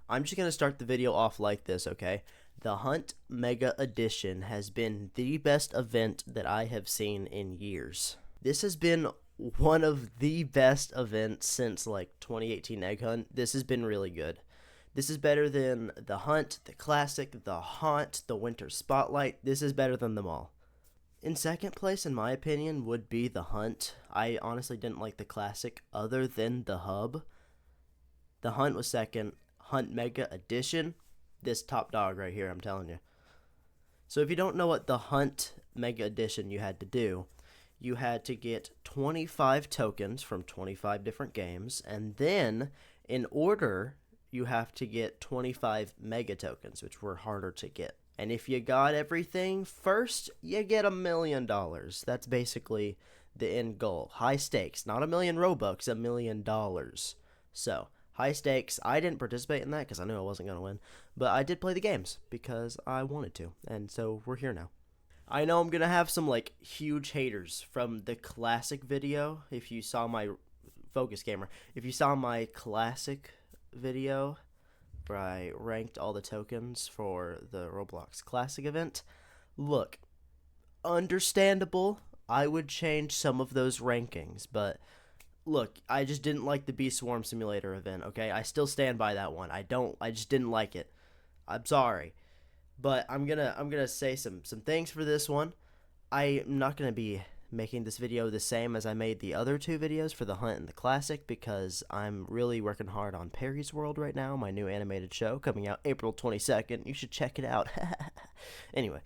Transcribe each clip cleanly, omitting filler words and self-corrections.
I'm just going to start the video off like this, okay? The Hunt Mega Edition has been the best event that I have seen in years. This has been one of the best events since like 2018 Egg Hunt. This has been really good. This is better than the Hunt, the Classic, the Haunt, the Winter Spotlight. This is better than them all. In second place, in my opinion, would be the Hunt. I honestly didn't like the Classic other than the hub. The Hunt was second. Hunt Mega Edition, this top dog right here, I'm telling you. So if you don't know what the Hunt Mega Edition you had to do, you had to get 25 tokens from 25 different games, and then in order, you have to get 25 mega tokens, which were harder to get. And if you got everything first, you get $1,000,000. That's basically the end goal. High stakes, not $1,000,000 Robux, $1,000,000. So, high stakes. I didn't participate in that because I knew I wasn't going to win. But I did play the games because I wanted to. And so we're here now. I know I'm going to have some like huge haters from the classic video. If you saw my focus camera. If you saw my classic video where I ranked all the tokens for the Roblox Classic event. Look, understandable. I would change some of those rankings. But look, I just didn't like the Bee Swarm Simulator event, okay? I still stand by that one. I just didn't like it. I'm sorry. But I'm gonna say some things for this one. I'm not gonna be making this video the same as I made the other two videos for the Hunt and the Classic because I'm really working hard on Perry's World right now, my new animated show coming out April 22nd. You should check it out. Anyway,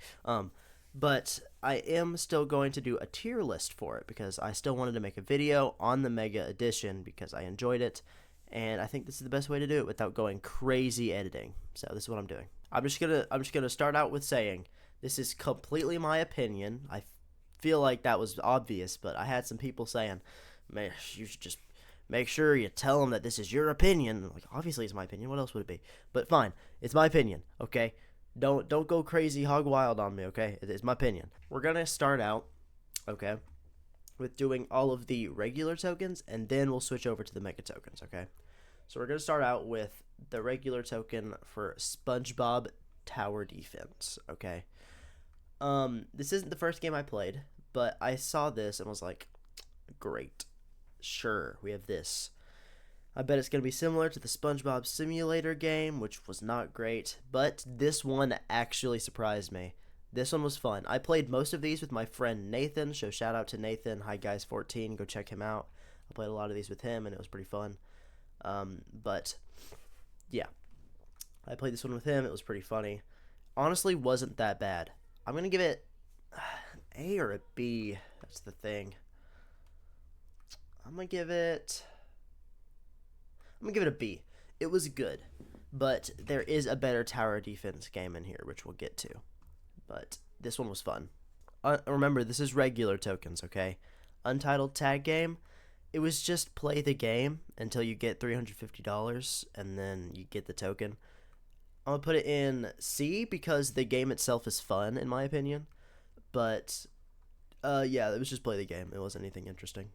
but I am still going to do a tier list for it because I still wanted to make a video on the Mega Edition because I enjoyed it, and I think this is the best way to do it without going crazy editing. So this is what I'm doing. I'm just gonna start out with saying this is completely my opinion. I feel like that was obvious, but I had some people saying, "Man, you should just make sure you tell them that this is your opinion." Like, obviously it's my opinion. What else would it be? But fine, it's my opinion. Okay. Don't go crazy hog wild on me, okay? It's my opinion. We're going to start out, okay, with doing all of the regular tokens, and then we'll switch over to the mega tokens, okay? So we're going to start out with the regular token for SpongeBob Tower Defense, okay? This isn't the first game I played, but I saw this and was like, great. Sure, we have this. I bet it's going to be similar to the SpongeBob Simulator game, which was not great, but this one actually surprised me. This one was fun. I played most of these with my friend Nathan, so shout out to Nathan, Hi Guys 14, go check him out. I played a lot of these with him, and it was pretty fun. But, yeah. I played this one with him, it was pretty funny. Honestly, wasn't that bad. I'm going to give it an A or a B, that's the thing. I'm going to give it a B. It was good, but there is a better tower defense game in here, which we'll get to. But this one was fun. Remember, this is regular tokens, okay? Untitled tag game, it was just play the game until you get $350, and then you get the token. I'm going to put it in C because the game itself is fun, in my opinion. But, yeah, it was just play the game. It wasn't anything interesting.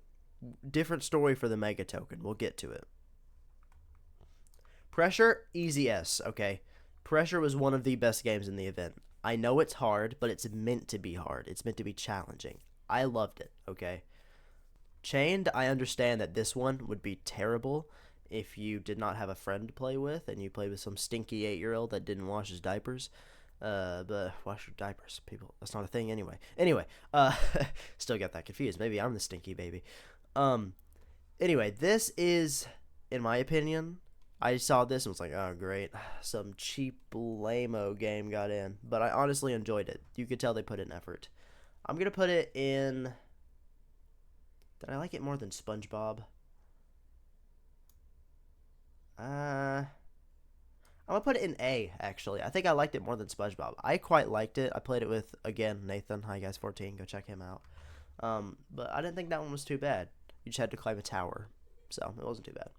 Different story for the mega token. We'll get to it. Pressure, easy S, okay? Pressure was one of the best games in the event. I know it's hard, but it's meant to be hard. It's meant to be challenging. I loved it, okay? Chained, I understand that this one would be terrible if you did not have a friend to play with and you played with some stinky 8-year-old that didn't wash his diapers. But wash your diapers, people. That's not a thing anyway. Anyway, still got that confused. Maybe I'm the stinky baby. Anyway, this is, in my opinion, I saw this and was like, oh, great. Some cheap, lame-o game got in. But I honestly enjoyed it. You could tell they put in effort. I'm going to put it in... Did I like it more than SpongeBob? I'm going to put it in A, actually. I think I liked it more than SpongeBob. I quite liked it. I played it with, again, Nathan. Hi, guys, 14. Go check him out. But I didn't think that one was too bad. You just had to climb a tower. So, it wasn't too bad.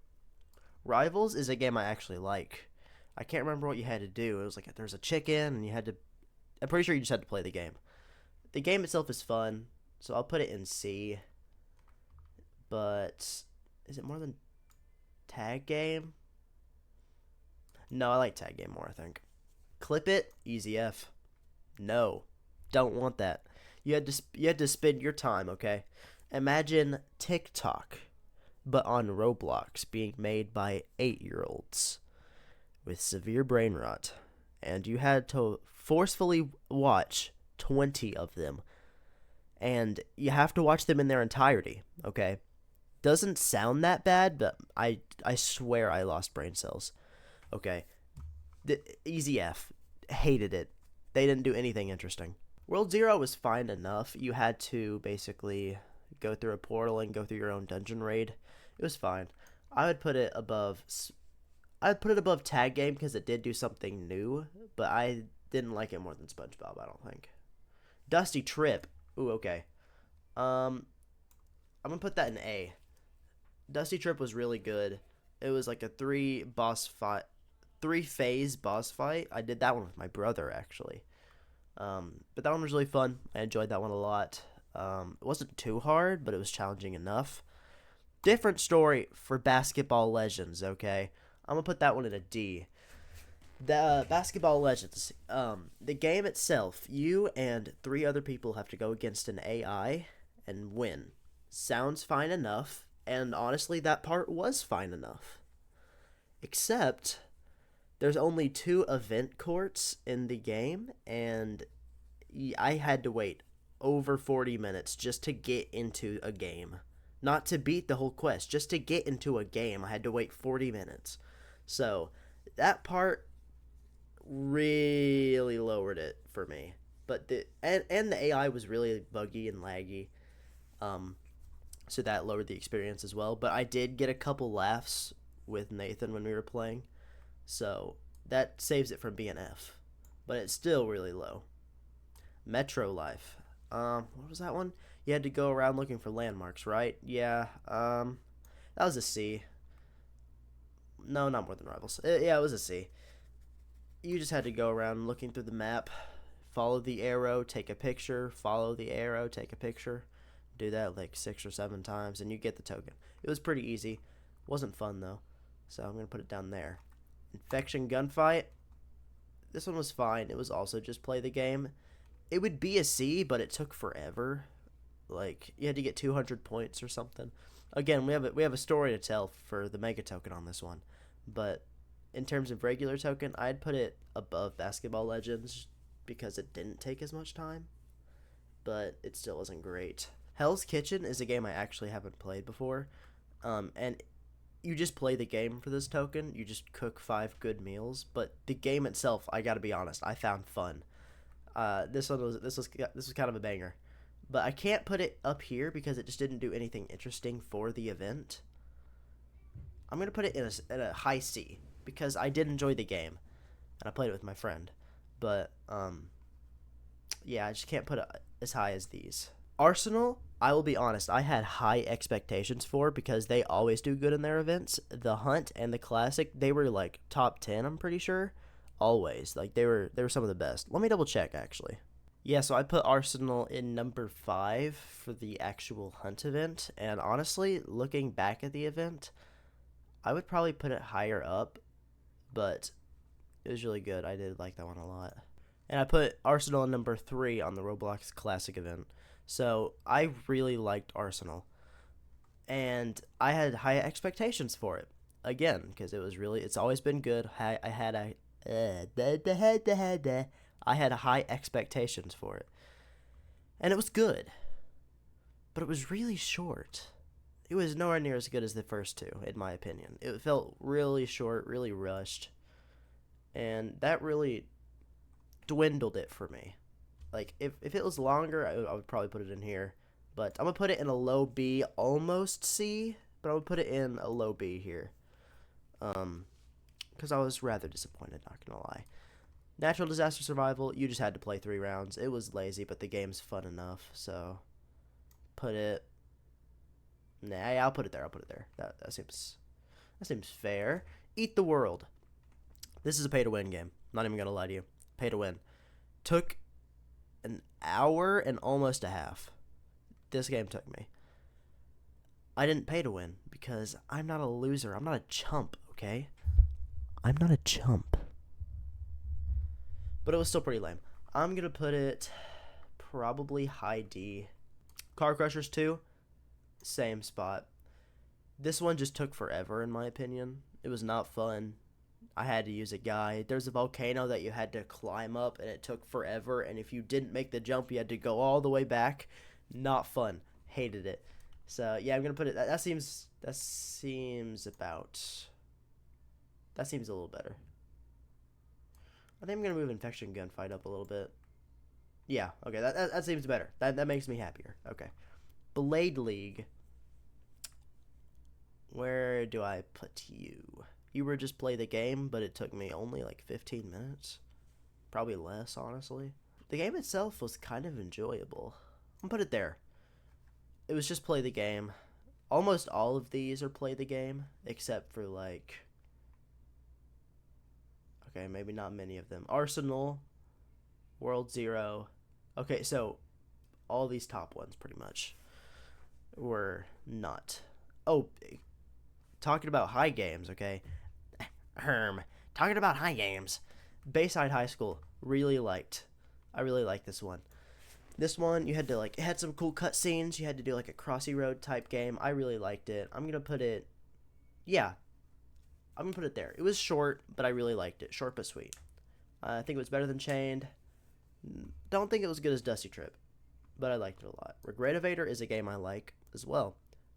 Rivals is a game I actually like. I can't remember what you had to do. It was like there's a chicken and you had to... I'm pretty sure you just had to play the game. The game itself is fun, so I'll put it in C. But is it more than tag game? No, I like tag game more, I think. Clip it, easy F. No, don't want that. You had to spend your time, okay? Imagine TikTok, but on Roblox, being made by 8-year-olds with severe brain rot, and you had to forcefully watch 20 of them, and you have to watch them in their entirety, okay? Doesn't sound that bad, but I swear I lost brain cells. Okay, easy F. Hated it. They didn't do anything interesting. World Zero was fine enough. You had to basically go through a portal and go through your own dungeon raid. It was fine. I would put it above. I'd put it above Tag Game because it did do something new, but I didn't like it more than SpongeBob. I don't think. Dusty Trip. Ooh, okay. I'm gonna put that in A. Dusty Trip was really good. It was like a three phase boss fight. I did that one with my brother actually. But that one was really fun. I enjoyed that one a lot. It wasn't too hard, but it was challenging enough. Different story for Basketball Legends, okay? I'm gonna put that one in a D. The Basketball Legends, the game itself, you and 3 other people have to go against an AI and win. Sounds fine enough, and honestly, that part was fine enough. Except, there's only 2 event courts in the game, and I had to wait over 40 minutes just to get into a game. Not to beat the whole quest, just to get into a game, I had to wait 40 minutes. So, that part really lowered it for me. But the AI was really buggy and laggy. So that lowered the experience as well. But I did get a couple laughs with Nathan when we were playing. So that saves it from being F. But it's still really low. Metro Life. What was that one? You had to go around looking for landmarks, right? Yeah. That was a C. No, not more than Rivals. Yeah, it was a C. You just had to go around looking through the map, follow the arrow, take a picture, follow the arrow, take a picture. Do that like 6 or 7 times, and you get the token. It was pretty easy. Wasn't fun, though. So I'm going to put it down there. Infection Gunfight. This one was fine. It was also just play the game. It would be a C, but it took forever. Like, you had to get 200 points or something. Again, we have a story to tell for the Mega Token on this one. But in terms of regular token, I'd put it above Basketball Legends because it didn't take as much time, but it still wasn't great. Hell's Kitchen is a game I actually haven't played before, and you just play the game for this token. You just cook 5 good meals, but the game itself, I gotta be honest, I found fun. This was kind of a banger, but I can't put it up here because it just didn't do anything interesting for the event. I'm gonna put it in a high C because I did enjoy the game, and I played it with my friend. But, yeah, I just can't put it as high as these. Arsenal, I will be honest, I had high expectations for because they always do good in their events. The Hunt and the Classic, they were, like, top 10, I'm pretty sure. Always. Like, they were some of the best. Let me double check, actually. Yeah, so I put Arsenal in number 5 for the actual Hunt event, and honestly, looking back at the event, I would probably put it higher up, but it was really good. I did like that one a lot. And I put Arsenal in number 3 on the Roblox Classic event. So I really liked Arsenal. And I had high expectations for it. Again, because it's always been good. I had high expectations for it. And it was good. But it was really short. It was nowhere near as good as the first 2, in my opinion. It felt really short, really rushed. And that really dwindled it for me. Like, if it was longer, I would probably put it in here. But I'm going to put it in a low B, almost C. But I'm going to put it in a low B here. Because I was rather disappointed, not going to lie. Natural Disaster Survival, you just had to play 3 rounds. It was lazy, but the game's fun enough. So, put it... Nah, I'll put it there. That seems fair. Eat the World. This is a pay-to-win game. Not even going to lie to you. Pay-to-win. Took an hour and almost a half. This game took me. I didn't pay to win because I'm not a loser. I'm not a chump, okay? I'm not a chump. but it was still pretty lame. I'm gonna put it probably high D. Car Crushers 2, same spot. This one just took forever in my opinion. It was not fun. I had to use a guide. There's a volcano that you had to climb up and it took forever, and if you didn't make the jump you had to go all the way back. Not fun. Hated it. So yeah, I'm gonna put it that seems a little better. I think I'm gonna move Infection Gunfight up a little bit. Yeah, okay, that seems better. That makes me happier. Okay. Blade League. Where do I put you? You were just play the game, but it took me only like 15 minutes. Probably less, honestly. The game itself was kind of enjoyable. I'll put it there. It was just play the game. Almost all of these are play the game, except for like... Okay, maybe not many of them. Arsenal, World Zero. Okay, so all these top ones pretty much were not. Oh, talking about high games, okay? Talking about high games. Bayside High School, really liked. I really liked this one. This one, you had to like, it had some cool cutscenes. You had to do like a Crossy Road type game. I really liked it. I'm gonna put it, yeah, I'm gonna put it there. It was short, but I really liked it. Short but sweet. I think it was better than Chained. Don't think it was as good as Dusty Trip, but I liked it a lot. Regretivator is a game I like as well,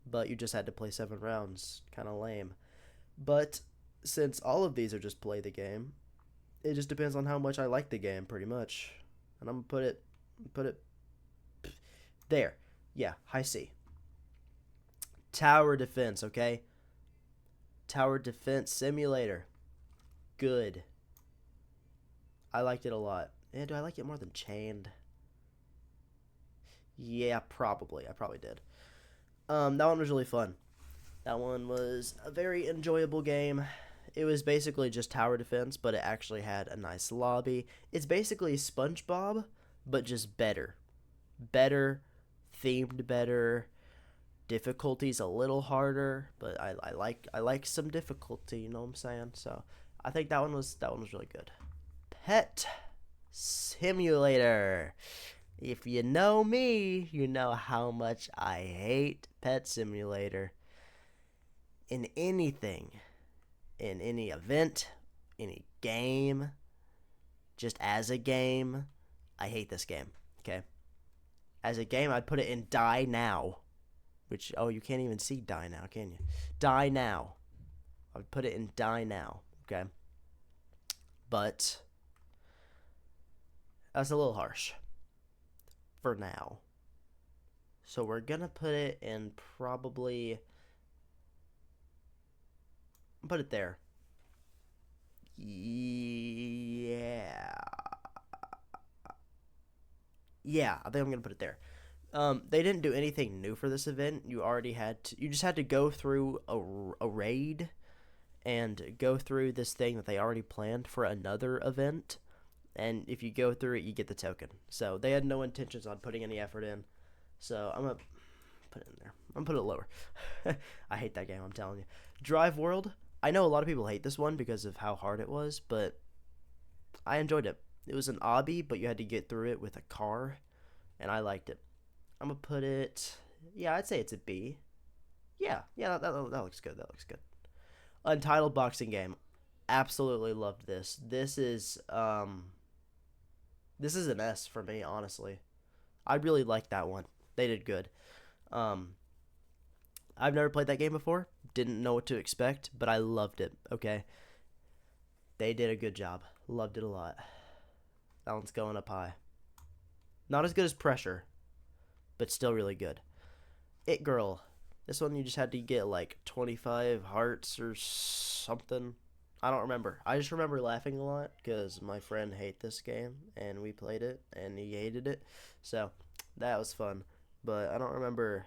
but you just had to play 7 rounds. Kind of lame. But since all of these are just play the game, it just depends on how much I like the game, pretty much. And I'm gonna put it there. Yeah, high C. Tower Defense, okay? Tower Defense Simulator. Good. I liked it a lot. And do I like it more than Chained? Yeah, probably. I probably did. That one was really fun. That one was a very enjoyable game. It was basically just tower defense, but it actually had a nice lobby. It's basically SpongeBob, but just better. Better, themed better. Difficulty's a little harder, but I like some difficulty, you know what I'm saying? So I think that one was really good. Pet Simulator. If you know me, you know how much I hate Pet Simulator. In anything, in any event, any game, just as a game, I hate this game, okay? As a game, I'd put it in Die Now, which, oh, you can't even see Die Now, can you? Die Now. I'd put it in Die Now, okay? But that's a little harsh for now. So we're gonna put it in probably... Put it there. Yeah. Yeah, I think I'm gonna put it there. They didn't do anything new for this event. You just had to go through a raid and go through this thing that they already planned for another event. And if you go through it, you get the token. So they had no intentions on putting any effort in. So I'm gonna put it in there. I'm gonna put it lower. I hate that game, I'm telling you. Drive World. I know a lot of people hate this one because of how hard it was, but I enjoyed it. It was an obby, but you had to get through it with a car, and I liked it. I'm going to put it, yeah, I'd say it's a B. Yeah, that looks good. That looks good. Untitled Boxing Game. Absolutely loved this. This is an S for me, honestly. I really liked that one. They did good. I've never played that game before. Didn't know what to expect, but I loved it, okay? They did a good job. Loved it a lot. That one's going up high. Not as good as Pressure, but still really good. It Girl. This one you just had to get like 25 hearts or something. I don't remember. I just remember laughing a lot because my friend hated this game, and we played it, and he hated it. So, that was fun. But I don't remember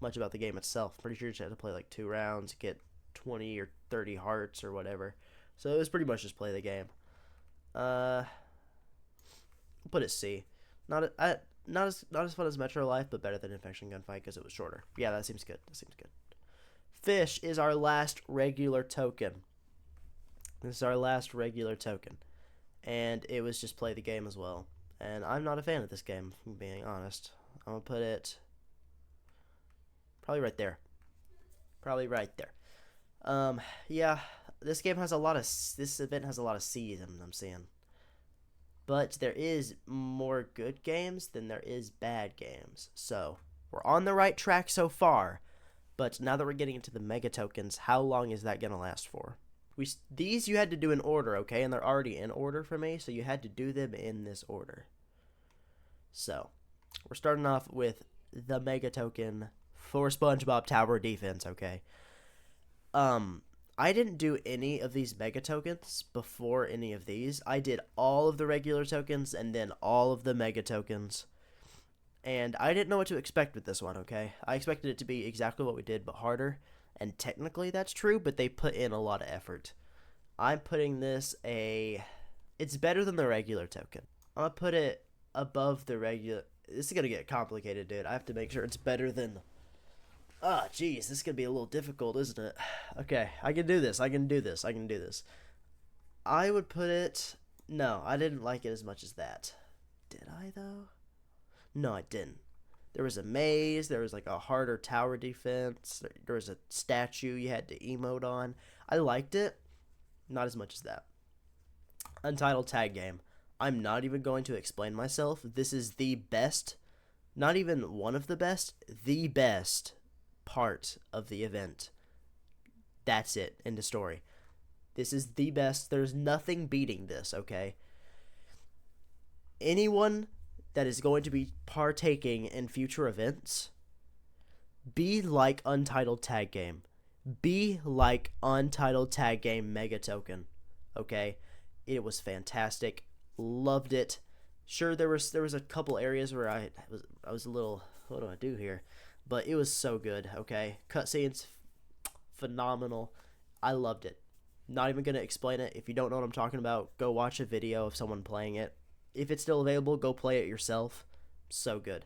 much about the game itself. Pretty sure you just had to play like 2 rounds, get 20 or 30 hearts or whatever. So it was pretty much just play the game. I'll put it C. Not as fun as Metro Life, but better than Infection Gunfight because it was shorter. Yeah, that seems good. Fish is our last regular token. This is our last regular token. and it was just play the game as well. And I'm not a fan of this game, if I'm being honest. I'm gonna put it probably right there. Probably right there. Yeah, this game has a lot of this event has a lot of C's. I'm seeing, but there is more good games than there is bad games. So we're on the right track so far. But now that we're getting into the mega tokens, how long is that gonna last for? These you had to do in order, okay, and they're already in order for me, so you had to do them in this order. So we're starting off with the mega token for SpongeBob Tower Defense, okay. I didn't do any of these mega tokens before any of these. I did all of the regular tokens and then all of the mega tokens. And I didn't know what to expect with this one, okay? I expected it to be exactly what we did, but harder. And technically that's true, but they put in a lot of effort. I'm putting this it's better than the regular token. I'm going to put it above the regular. This is going to get complicated, dude. I have to make sure it's better than. Ah, jeez, this is going to be a little difficult, isn't it? Okay, I can do this. I can do this. I would put it. No, I didn't like it as much as that. Did I, though? No, I didn't. There was a maze. There was like a harder tower defense. There was a statue you had to emote on. I liked it. Not as much as that. Untitled tag game. I'm not even going to explain myself. This is the best, not even one of the best, the best part of the event. That's it. End of story. This is the best. There's nothing beating this, okay? Anyone that is going to be partaking in future events, be like Untitled Tag Game. Be like Untitled Tag Game Mega Token. Okay? It was fantastic. Loved it. Sure, there was a couple areas where I was a little, what do I do here? But it was so good, okay? Cutscenes, phenomenal. I loved it. Not even going to explain it. If you don't know what I'm talking about, go watch a video of someone playing it. If it's still available, go play it yourself. So good.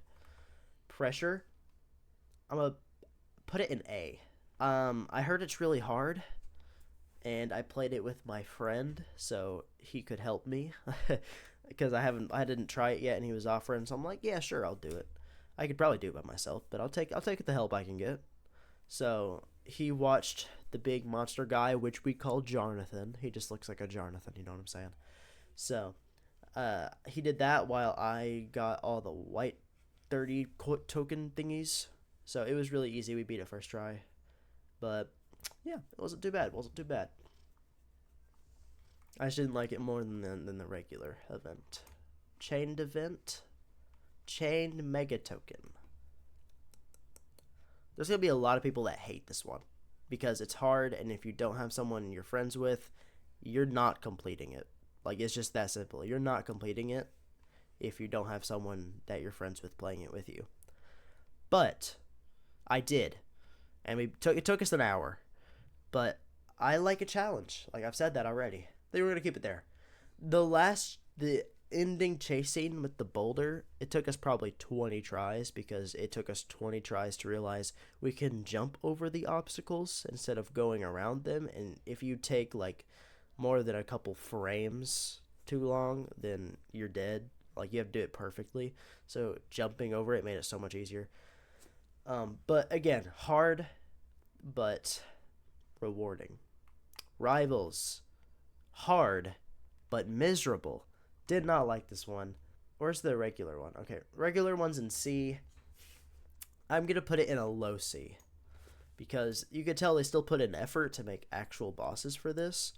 Pressure, I'm going to put it in A. I heard it's really hard, and I played it with my friend, so he could help me. Because I didn't try it yet, and he was offering, so I'm like, yeah, sure, I'll do it. I could probably do it by myself, but I'll take the help I can get. So he watched the big monster guy, which we call Jonathan. He just looks like a Jonathan, you know what I'm saying? So he did that while I got all the white 30 token thingies. So it was really easy. We beat it first try. But yeah, it wasn't too bad. I just didn't like it more than the regular event. Chained event. Chained mega token. There's going to be a lot of people that hate this one because it's hard, and if you don't have someone you're friends with, you're not completing it. Like, it's just that simple. You're not completing it if you don't have someone that you're friends with playing it with you. But I did, and it took us an hour. But I like a challenge. Like, I've said that already. They were going to keep it there. The ending chase scene with the boulder, it took us probably 20 tries because it took us 20 tries to realize we can jump over the obstacles instead of going around them. And if you take like more than a couple frames too long, then you're dead. Like, you have to do it perfectly. So jumping over it made it so much easier. But again, hard, but rewarding. Rivals, hard, but miserable. Did not like this one. Where's the regular one? Okay, regular one's in C. I'm going to put it in a low C. Because you could tell they still put in effort to make actual bosses for this.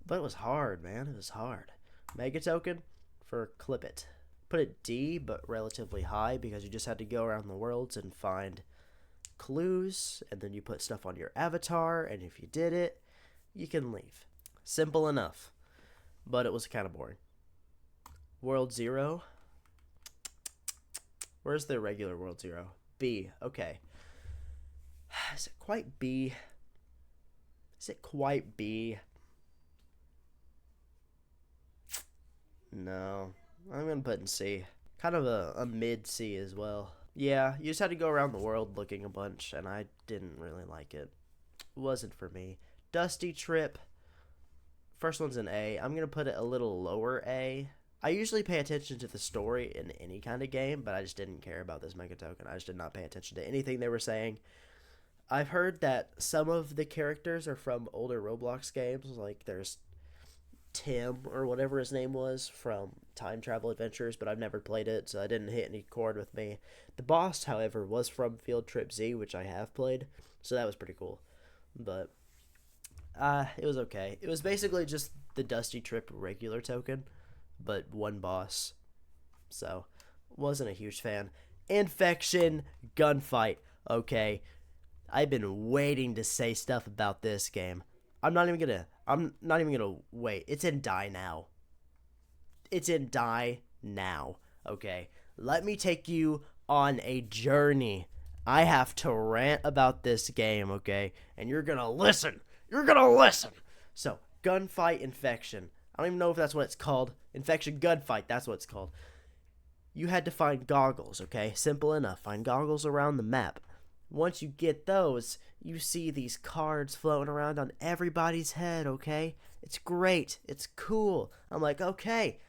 But it was hard, man. It was hard. Mega token for Clip It. Put it D, but relatively high, because you just had to go around the worlds and find clues. And then you put stuff on your avatar. And if you did it, you can leave. Simple enough. But it was kind of boring. World 0. Where's the regular World 0? B. Okay. Is it quite B? No. I'm going to put in C. Kind of a mid C as well. Yeah, you just had to go around the world looking a bunch, and I didn't really like it. It wasn't for me. Dusty Trip First one's an A. I'm going to put it a little lower A. I usually pay attention to the story in any kind of game, but I just didn't care about this Mega Token. I just did not pay attention to anything they were saying. I've heard that some of the characters are from older Roblox games. Like, there's Tim, or whatever his name was, from Time Travel Adventures, but I've never played it, so I didn't hit any chord with me. The boss, however, was from Field Trip Z, which I have played, so that was pretty cool. But it was okay. It was basically just the Dusty Trip regular token, but one boss. So, wasn't a huge fan. Infection Gunfight. Okay, I've been waiting to say stuff about this game. I'm not even gonna wait. It's in Die Now. It's in Die Now. Okay, let me take you on a journey. I have to rant about this game, okay? And you're gonna listen. You're gonna listen. So, Gunfight Infection. I don't even know if that's what it's called. Infection Gunfight, that's what it's called. You had to find goggles, okay? Simple enough. Find goggles around the map. Once you get those, you see these cards floating around on everybody's head, okay? It's great. It's cool. I'm like, okay,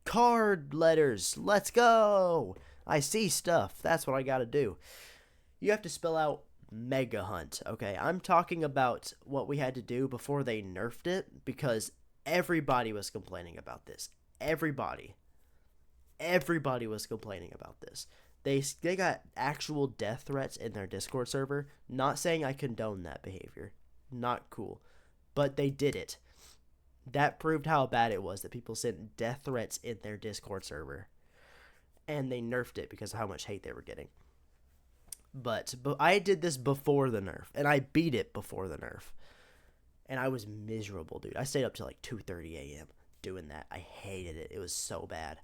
card letters. Let's go. I see stuff. That's what I gotta do. You have to spell out Mega Hunt, okay? I'm talking about what we had to do before they nerfed it, because everybody was complaining about this. Everybody was complaining about this. They got actual death threats in their Discord server. Not saying I condone that behavior. Not cool. But they did it. That proved how bad it was that people sent death threats in their Discord server. And they nerfed it because of how much hate they were getting. But I did this before the nerf, and I beat it before the nerf. And I was miserable, dude. I stayed up till like 2:30 a.m. doing that. I hated it. It was so bad.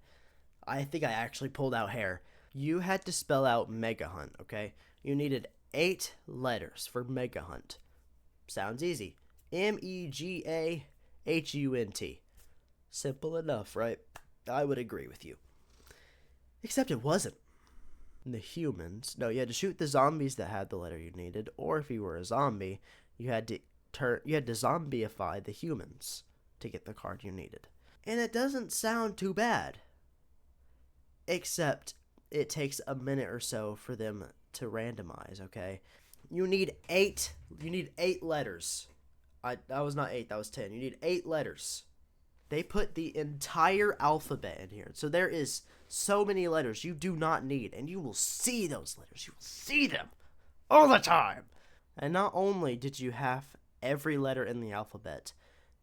I think I actually pulled out hair. You had to spell out Mega Hunt, okay? You needed 8 letters for Mega Hunt. Sounds easy. MEGAHUNT. Simple enough, right? I would agree with you. Except it wasn't. The humans. No, you had to shoot the zombies that had the letter you needed, or if you were a zombie, you had to zombieify the humans to get the card you needed. And it doesn't sound too bad. Except it takes a minute or so for them to randomize, okay? You need 8 letters. That was not 8, that was 10. You need 8 letters. They put the entire alphabet in here. So there is so many letters you do not need, and you will see those letters. You will see them all the time. And not only did you have every letter in the alphabet,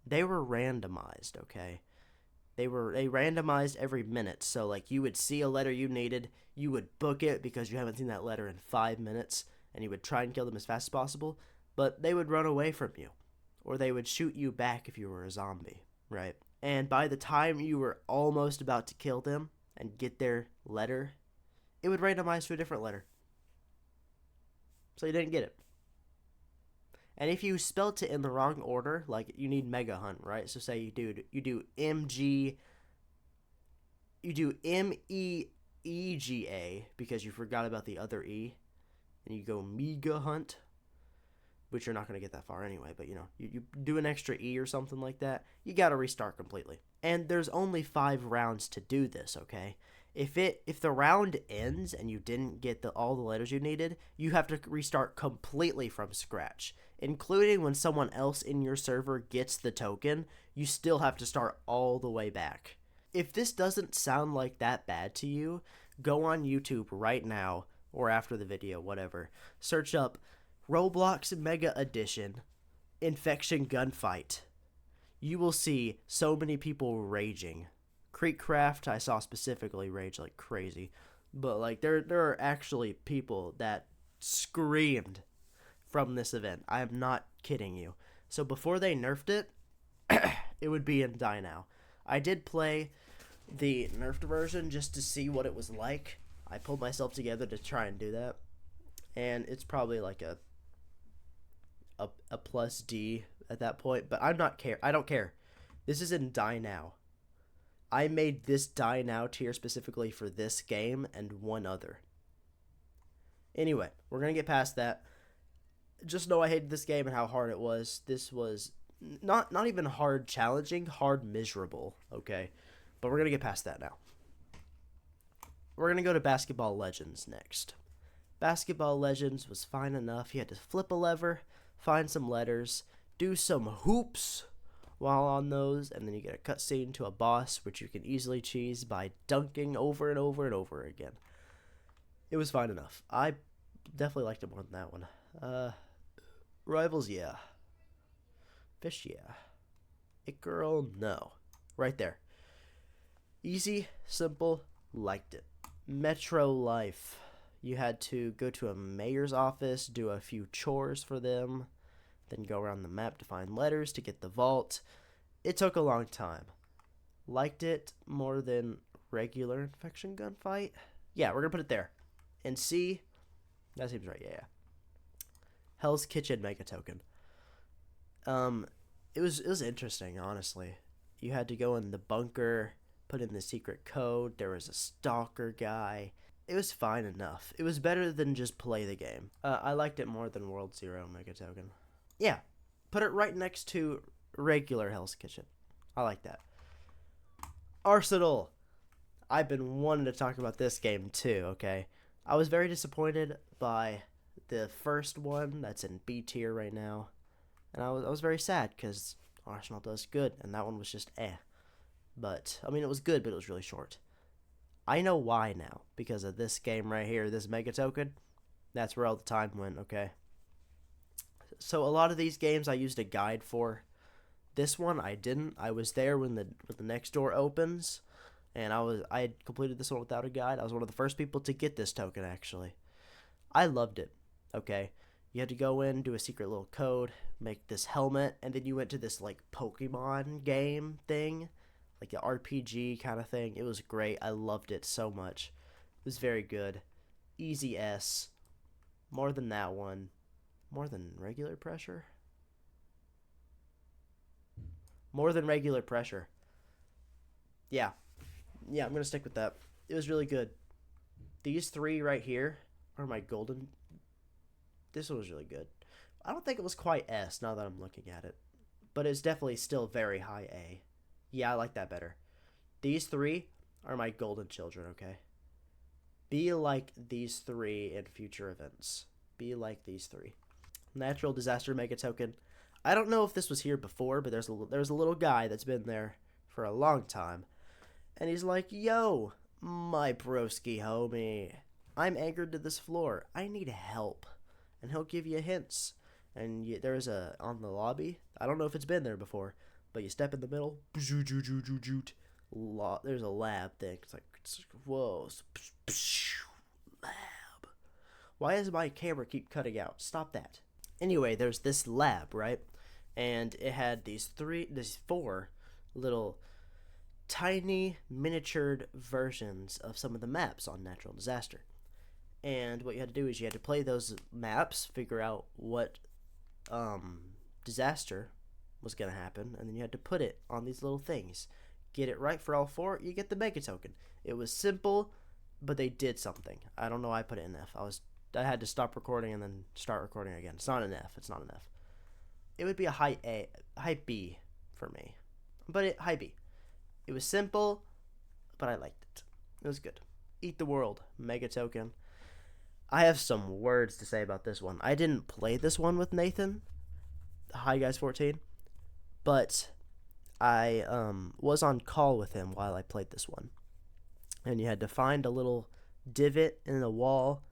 they were randomized, okay? They randomized every minute. So like you would see a letter you needed, you would book it because you haven't seen that letter in 5 minutes, and you would try and kill them as fast as possible, but they would run away from you, or they would shoot you back if you were a zombie, right? And by the time you were almost about to kill them and get their letter, it would randomize to a different letter. So you didn't get it. And if you spelt it in the wrong order, like you need Mega Hunt, right? So say you do MEEGA because you forgot about the other E, and you go Mega Hunt, which you're not going to get that far anyway, but you do an extra E or something like that, you got to restart completely. And there's only 5 rounds to do this, okay? If the round ends and you didn't get all the letters you needed, you have to restart completely from scratch. Including when someone else in your server gets the token, you still have to start all the way back. If this doesn't sound like that bad to you, go on YouTube right now, or after the video, whatever. Search up Roblox Mega Edition Infection Gunfight. You will see so many people raging. Creekcraft, I saw specifically rage like crazy. But like there are actually people that screamed from this event. I am not kidding you. So before they nerfed it, it would be in Die Now. I did play the nerfed version just to see what it was like. I pulled myself together to try and do that. And it's probably like a plus D at that point, but I don't care. This is in Die Now. I made this Die Now tier specifically for this game and one other. Anyway, we're gonna get past that. Just know I hated this game and how hard it was. This was not even hard challenging, hard miserable, okay? But we're going to get past that now. We're going to go to Basketball Legends next. Basketball Legends was fine enough. You had to flip a lever, find some letters, do some hoops while on those, and then you get a cutscene to a boss, which you can easily cheese by dunking over and over and over again. It was fine enough. I definitely liked it more than that one. Rivals, yeah. Fish, yeah. It Girl, no. Right there. Easy, simple, liked it. Metro Life. You had to go to a mayor's office, do a few chores for them, then go around the map to find letters to get the vault. It took a long time. Liked it more than regular infection gunfight. Yeah, we're gonna put it there. And C, that seems right. Yeah. Hell's Kitchen Mega Token. It was interesting, honestly. You had to go in the bunker, put in the secret code. There was a stalker guy. It was fine enough. It was better than just play the game. I liked it more than World Zero Mega Token. Yeah, put it right next to regular Hell's Kitchen. I like that. Arsenal. I've been wanting to talk about this game too, okay? I was very disappointed by the first one that's in B tier right now. And I was very sad because Arsenal does good, and that one was just eh. But, I mean, it was good, but it was really short. I know why now, because of this game right here, this Mega Token. That's where all the time went, okay? So a lot of these games I used a guide for. This one I didn't. I was there when the next door opens, and I had completed this one without a guide. I was one of the first people to get this token, actually. I loved it, okay? You had to go in, do a secret little code, make this helmet, and then you went to this, like, Pokemon game thing, like the RPG kind of thing. It was great. I loved it so much. It was very good. Easy S. More than that one. More than regular pressure? More than regular pressure. Yeah. Yeah, I'm going to stick with that. It was really good. These three right here are my golden. This one was really good. I don't think it was quite S now that I'm looking at it. But it's definitely still very high A. Yeah, I like that better. These three are my golden children, okay? Be like these three in future events. Be like these three. Natural Disaster Mega Token. I don't know if this was here before, but there's a little guy that's been there for a long time. And he's like, yo, my broski homie. I'm anchored to this floor. I need help. And he'll give you hints. And there's on the lobby. I don't know if it's been there before, but you step in the middle. There's a lab thing. It's like, whoa. Lab. Why does my camera keep cutting out? Stop that. Anyway, there's this lab, right? And it had these four little tiny miniatured versions of some of the maps on Natural Disaster. And what you had to do is you had to play those maps, figure out what disaster was going to happen, and then you had to put it on these little things. Get it right for all four, you get the Mega Token. It was simple, but they did something. I don't know why I put it in F. I had to stop recording and then start recording again. It's not an F. It's not an F. It would be a high B for me. But high B. It was simple, but I liked it. It was good. Eat the World, Mega Token. I have some words to say about this one. I didn't play this one with Nathan, Hi Guys 14, but I was on call with him while I played this one. And you had to find a little divot in the wall,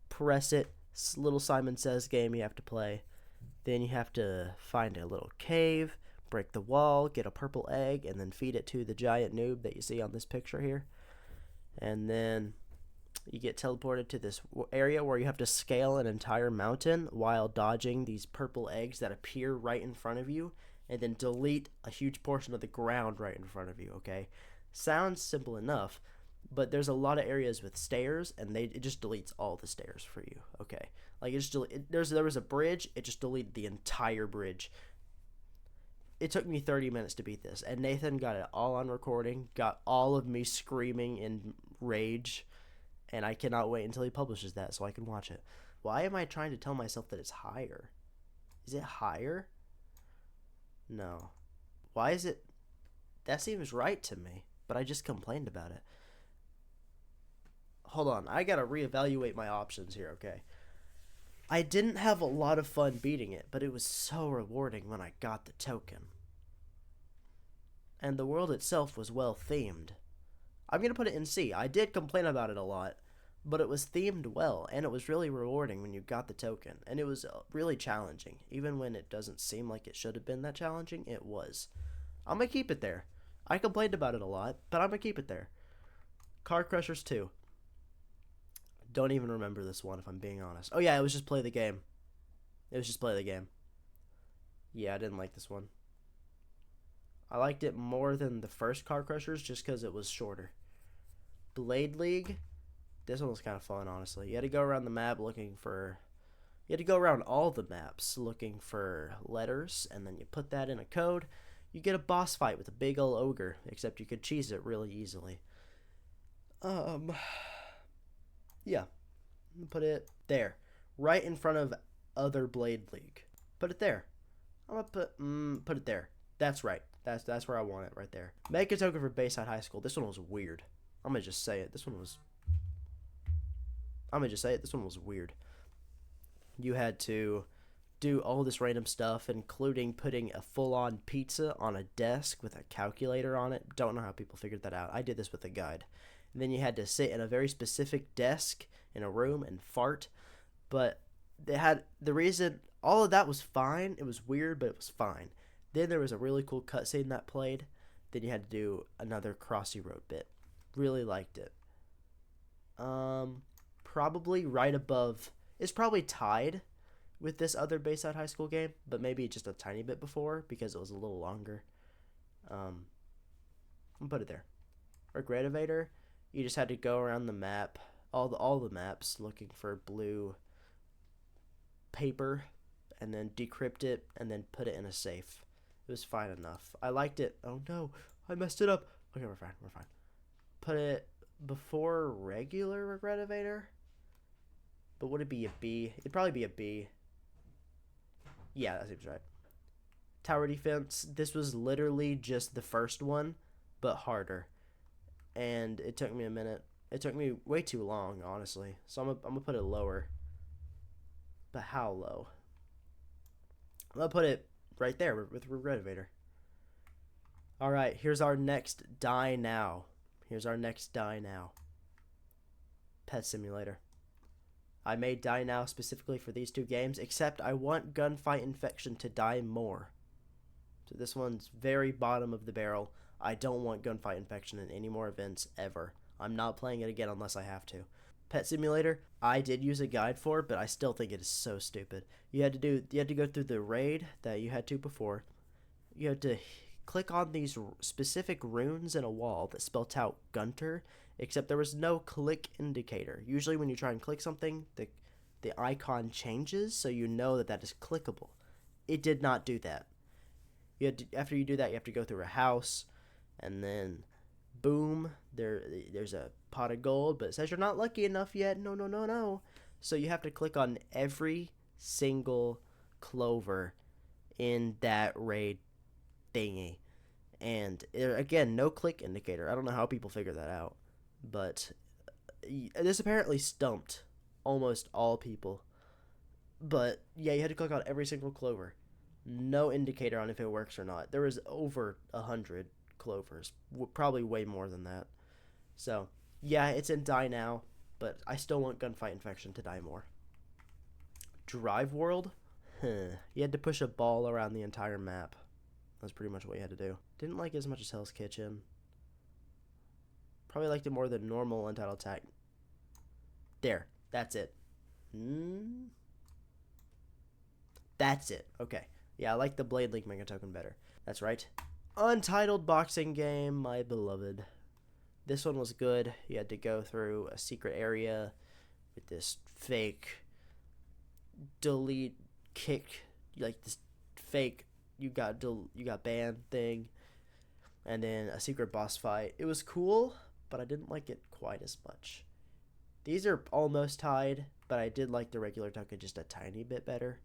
press it. Little Simon Says game you have to play. Then you have to find a little cave, break the wall, get a purple egg, and then feed it to the giant noob that you see on this picture here. And then you get teleported to this area where you have to scale an entire mountain while dodging these purple eggs that appear right in front of you, and then delete a huge portion of the ground right in front of you, okay? Sounds simple enough, but there's a lot of areas with stairs, and it just deletes all the stairs for you, okay? Like, there was a bridge, it just deleted the entire bridge. It took me 30 minutes to beat this, and Nathan got it all on recording, got all of me screaming in rage, and I cannot wait until he publishes that so I can watch it. Why am I trying to tell myself that it's higher? Is it higher? No. Why is it? That seems right to me, but I just complained about it. Hold on, I gotta reevaluate my options here, okay? I didn't have a lot of fun beating it, but it was so rewarding when I got the token. And the world itself was well themed. I'm gonna put it in C. I did complain about it a lot, but it was themed well, and it was really rewarding when you got the token, and it was really challenging. Even when it doesn't seem like it should have been that challenging, it was. I'm gonna keep it there. I complained about it a lot, but I'm gonna keep it there. Car Crushers 2. Don't even remember this one if I'm being honest. Oh yeah, it was just play the game. It was just play the game. Yeah, I didn't like this one. I liked it more than the first Car Crushers just because it was shorter. Blade League. This one was kind of fun, honestly. You had to go around the map looking for... You had to go around all the maps looking for letters, and then you put that in a code. You get a boss fight with a big old ogre, except you could cheese it really easily. Yeah. Put it there. Right in front of other Blade League. Put it there. I'm gonna put it there. That's right. That's where I want it, right there. Make a token for Bayside High School. This one was weird. I'm gonna just say it. This one was weird. You had to do all this random stuff, including putting a full-on pizza on a desk with a calculator on it. Don't know how people figured that out. I did this with a guide. And then you had to sit in a very specific desk in a room and fart. But they had the reason all of that was fine. It was weird, but it was fine. Then there was a really cool cutscene that played. Then you had to do another Crossy Road bit. Really liked it. Probably right above. It's probably tied with this other Bayside High School game, but maybe just a tiny bit before because it was a little longer. I'll put it there. Regretivator. You just had to go around the map, all the maps, looking for blue paper, and then decrypt it, and then put it in a safe. It was fine enough. I liked it. Oh no, I messed it up. Okay, we're fine. Put it before regular Regretivator. But would it be a B? It'd probably be a B. Yeah, that seems right. Tower Defense. This was literally just the first one, but harder. And it took me a minute. It took me way too long, honestly. So I'm gonna put it lower. But how low? I'm gonna put it right there with Regretivator. Alright, here's our next die now. Pet Simulator. I made Die Now specifically for these two games, except I want Gunfight Infection to die more. So this one's very bottom of the barrel. I don't want Gunfight Infection in any more events ever. I'm not playing it again unless I have to. Pet Simulator, I did use a guide for, but I still think it is so stupid. You had to go through the raid that you had to before. You had to click on these specific runes in a wall that spelt out Gunter, except there was no click indicator. Usually when you try and click something, the icon changes, so you know that is clickable. It did not do that. After you do that, you have to go through a house, and then boom, there's a pot of gold, but it says you're not lucky enough yet. No. So you have to click on every single clover in that raid thingy. And again, no click indicator. I don't know how people figure that out, but this apparently stumped almost all people. But yeah, you had to click on every single clover. No indicator on if it works or not. There was over 100 clovers, probably way more than that. So yeah, it's in Die Now, but I still want Gunfight Infection to die more. Drive World? You had to push a ball around the entire map. That's pretty much what you had to do. Didn't like it as much as Hell's Kitchen. Probably liked it more than normal Untitled Attack. There. That's it. That's it. Okay. Yeah, I like the Blade League Mega Token better. That's right. Untitled Boxing Game, my beloved. This one was good. You had to go through a secret area with this fake delete kick, like this fake you got banned thing, and then a secret boss fight. It was cool, but I didn't like it quite as much. These are almost tied, but I did like the regular token just a tiny bit better.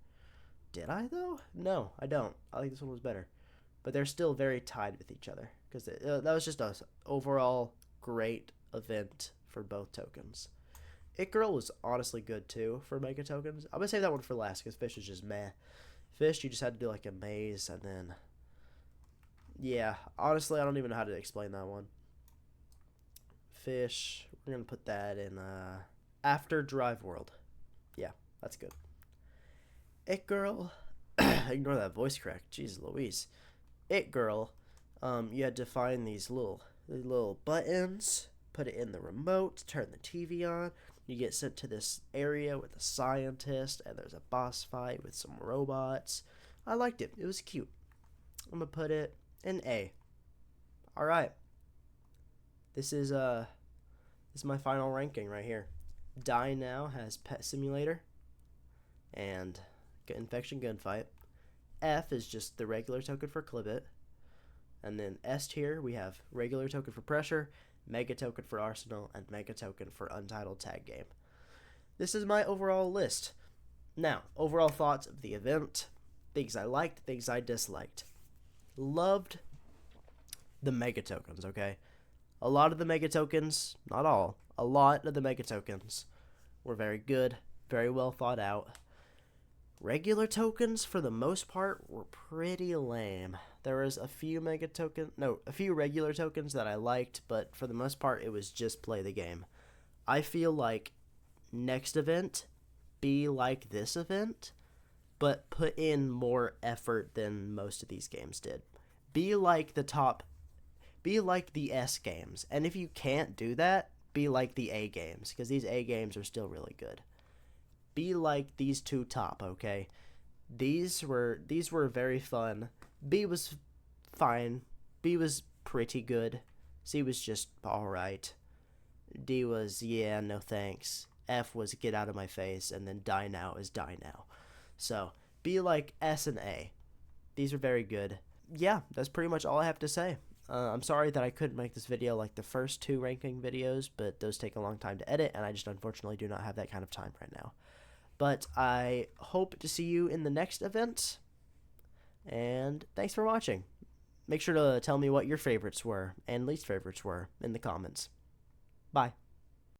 Did I though? No, I don't. I think this one was better. but they're still very tied with each other because that was just a overall great event for both tokens. It Girl was honestly good too for Mega Tokens. I'm gonna save that one for last because Fish is just meh. Fish, you just had to do like a maze and then, yeah, honestly, I don't even know how to explain that one. Fish, we're gonna put that in after Drive World. Yeah, that's good. It Girl, ignore that voice crack. Jeez Louise. It Girl, you had to find these little buttons, put it in the remote, turn the TV on. You get sent to this area with a scientist, and there's a boss fight with some robots. I liked it. It was cute. I'm gonna put it in A. All right. This is my final ranking right here. Die Now has Pet Simulator and Infection Gunfight. F is just the regular token for Clibit. And then S tier, we have regular token for Pressure, Mega token for Arsenal, and Mega token for Untitled Tag Game. This is my overall list. Now, overall thoughts of the event, things I liked, things I disliked. Loved the Mega tokens, okay? A lot of the Mega tokens, not all, a lot of the Mega tokens were very good, very well thought out. Regular tokens, for the most part, were pretty lame. There was a few regular tokens that I liked, but for the most part, it was just play the game. I feel like next event, be like this event, but put in more effort than most of these games did. Be like the S games, and if you can't do that, be like the A games, because these A games are still really good. Be like these two top, okay? These were very fun. B was fine. B was pretty good. C was just alright. D was, yeah, no thanks. F was get out of my face, and then Die Now is Die Now. So, be like S and A. These are very good. Yeah, that's pretty much all I have to say. I'm sorry that I couldn't make this video like the first two ranking videos, but those take a long time to edit, and I just unfortunately do not have that kind of time right now. But I hope to see you in the next event, and thanks for watching. Make sure to tell me what your favorites were and least favorites were in the comments. Bye.